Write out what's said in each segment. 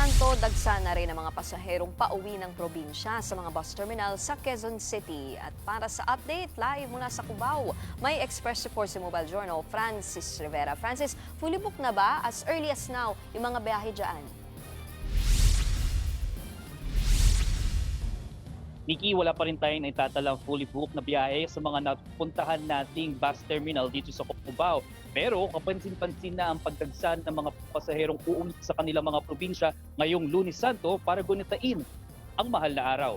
Santo, dagsa na rin ang mga pasaherong pauwi ng probinsya sa mga bus terminal sa Quezon City. At para sa update, live mula sa Cubao, may Express report sa Mobile Journal, Francis Rivera. Francis, fully booked na ba as early as now yung mga biyahe dyan? Nikki, wala pa rin tayong naitatalang fully booked na biyahe sa mga napuntahan nating bus terminal dito sa Cubao. Pero kapansin-pansin na ang pagdagsa ng mga pasaherong uuwi sa kanilang mga probinsya ngayong Lunes Santo para gunitain ang mahal na araw.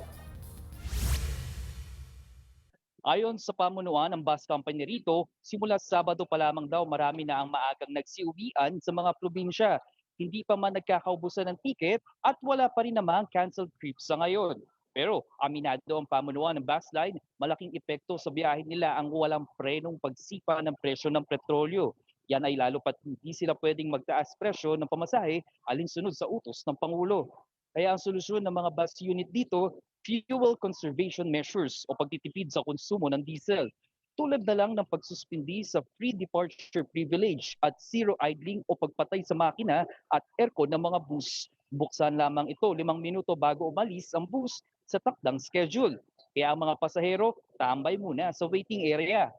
Ayon sa pamunuan ng bus company rito, simula Sabado pa lamang daw marami na ang maagang nagsiuwian sa mga probinsya. Hindi pa man nagkakaubusan ng tiket at wala pa rin namang canceled trips sa ngayon. Pero aminado ang pamunuan ng bus line, malaking epekto sa biyahe nila ang walang prenong pagsipa ng presyo ng petrolyo. Yan ay lalo pat hindi sila pwedeng magtaas presyo ng pamasahe alinsunod sa utos ng Pangulo. Kaya ang solusyon ng mga bus unit dito, fuel conservation measures o pagtitipid sa konsumo ng diesel. Tulad na lang ng pagsuspindi sa free departure privilege at zero idling o pagpatay sa makina at aircon ng mga bus. Buksan lamang ito 5 minuto bago umalis ang bus sa takdang schedule. Kaya ang mga pasahero tambay muna sa waiting area.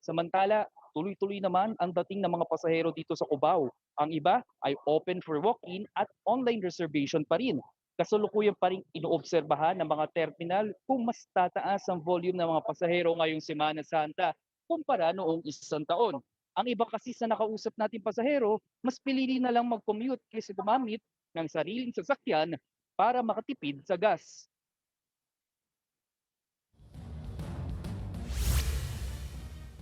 Samantala, tuloy-tuloy naman ang dating ng mga pasahero dito sa Cubao. Ang iba ay open for walk-in at online reservation pa rin. Kasalukuyan pa rin inoobserbahan ng mga terminal kung mas tataas ang volume ng mga pasahero ngayong Semana Santa kumpara noong isang taon. Ang iba kasi sa nakausap natin pasahero, mas pinili na lang mag-commute kaysa gumamit ng sariling sasakyan para makatipid sa gas.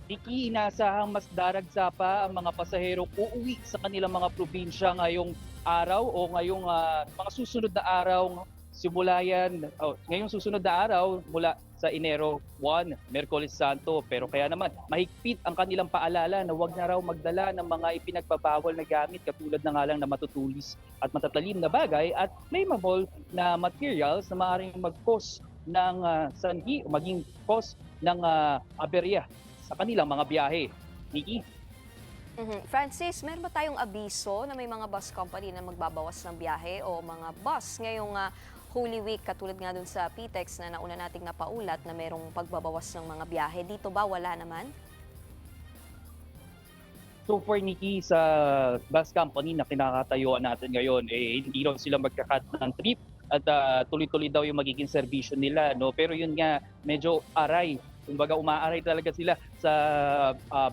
Niki, inaasahang mas daragsa pa ang mga pasahero uuwi sa kanilang mga probinsya ngayong araw o ngayong mga susunod na araw simula yan, ngayong susunod na araw mula sa Enero 1, Miyerkules Santo. Pero kaya naman, mahigpit ang kanilang paalala na huwag na raw magdala ng mga ipinagbabawal na gamit katulad na nga lang na matutulis at matatalim na bagay at flammable na materials na maaaring mag-cause ng sanhi o maging cause ng aberya sa kanilang mga biyahe. Nikki? Francis, meron ba tayong abiso na may mga bus company na magbabawas ng biyahe o mga bus ngayong Holy Week katulad nga dun sa PTEX na nauna nating napaulat na merong pagbabawas ng mga biyahe? Dito ba wala naman? So for Nikki, sa bus company na kinakatayuan natin ngayon, hindi raw sila magkakat ng trip at tuloy-tuloy daw yung magiging serbisyo nila. No? Pero yun nga, medyo aray. Kumbaga umaaray talaga sila sa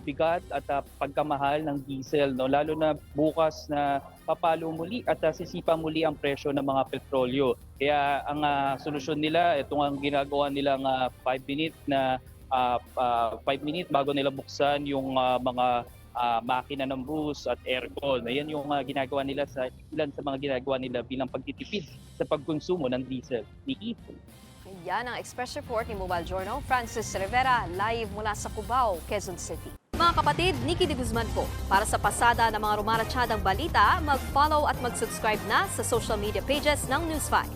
bigat at pagkamahal ng diesel. No? Lalo na bukas na papalo muli at sisipa muli ang presyo ng mga petrolyo. Kaya ang solusyon nila, itong ang ginagawa nilang 5 minute na 5 minute bago nila buksan yung mga makina ng bus at aircon. Ayan yung ginagawa nila sa ilan sa mga ginagawa nila bilang pagtitipid sa pagkonsumo ng diesel. Nikki? Yan ang Express Report ni Mobile Journal, Francis Rivera, live mula sa Cubao, Quezon City. Mga kapatid, Nikki de Guzman po. Para sa pasada ng mga rumaratsyadang balita, mag-follow at mag-subscribe na sa social media pages ng News 5.